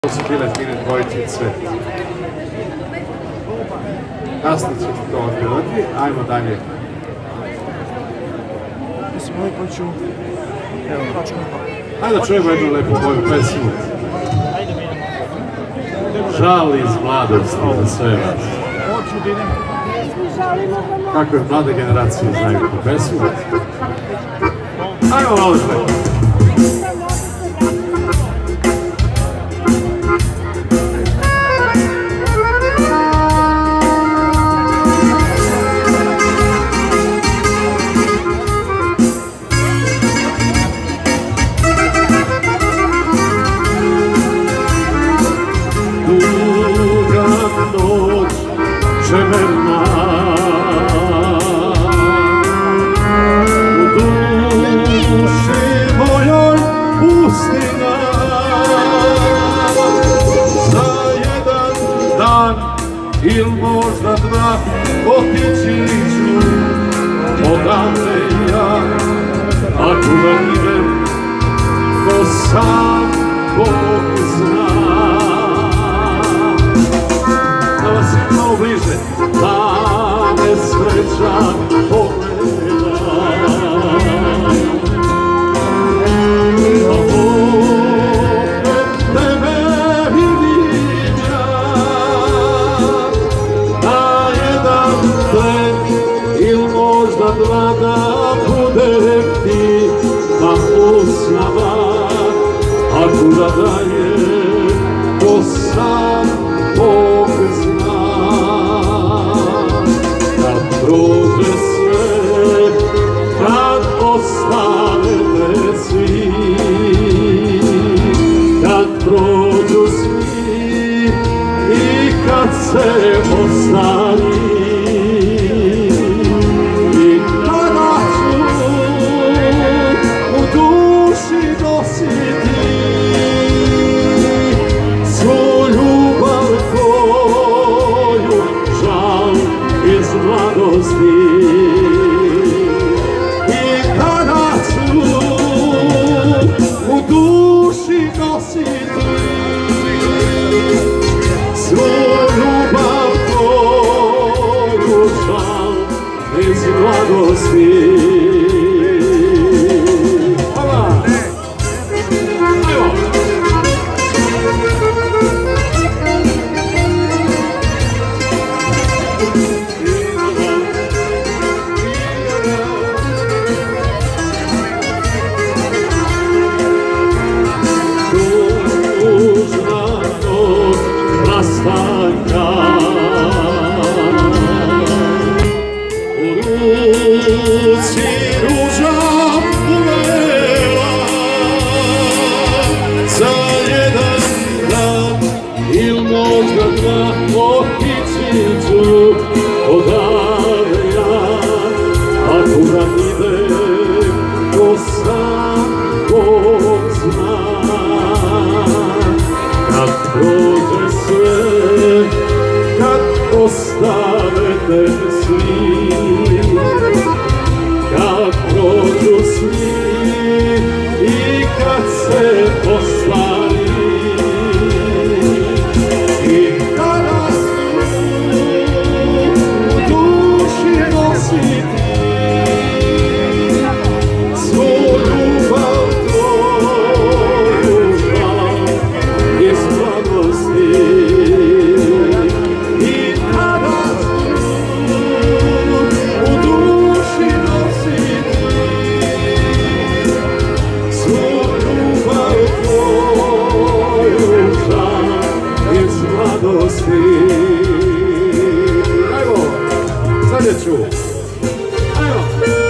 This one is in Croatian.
To su bile fine dvojčice. Kasno će to odgledati, ajmo dalje. Mislim, ovaj poču... Evo, tačka. Ajde da čujemo jednu lepu moju pesmu. Žal iz mladosti za sve vas. Kako je mlade generacije znaju tu pesmu? Ajmo malo što. Čemerna u duši mojoj pustina za jedan dan ili možda dva otići ću odavde ja, ako da idem ko sam Bog zna. Da vas je malo bliže, da me sreća pogleda. Da opet tebe vidim ja, na jedan tren ili možda dva da budem ti, pa usnama, a kuda dalje, to sam Bog zna. Kad prođe sve, kad ostanete svi, kad prođu svi i kad se ostani, i kada ću u duši nositi svu ljubav tvoju, žal iz mladosti. I kada ću u duši nositi svu ljubav tvoju, žal iz mladosti. Ruci ruža uvela, za jedan dan ili možda dva otići ću odavde ja, a kuda idem to sam Bog zna. Kad prođe sve, kad ostanete svi, kad prođu svi i kad se ostani, i kada su u duši nositi svu ljubav tvoju, žal iz mladosti. I kada su u duši nositi svu ljubav tvoju, žal iz mladosti. Ajmo, sljedeću. Ajmo.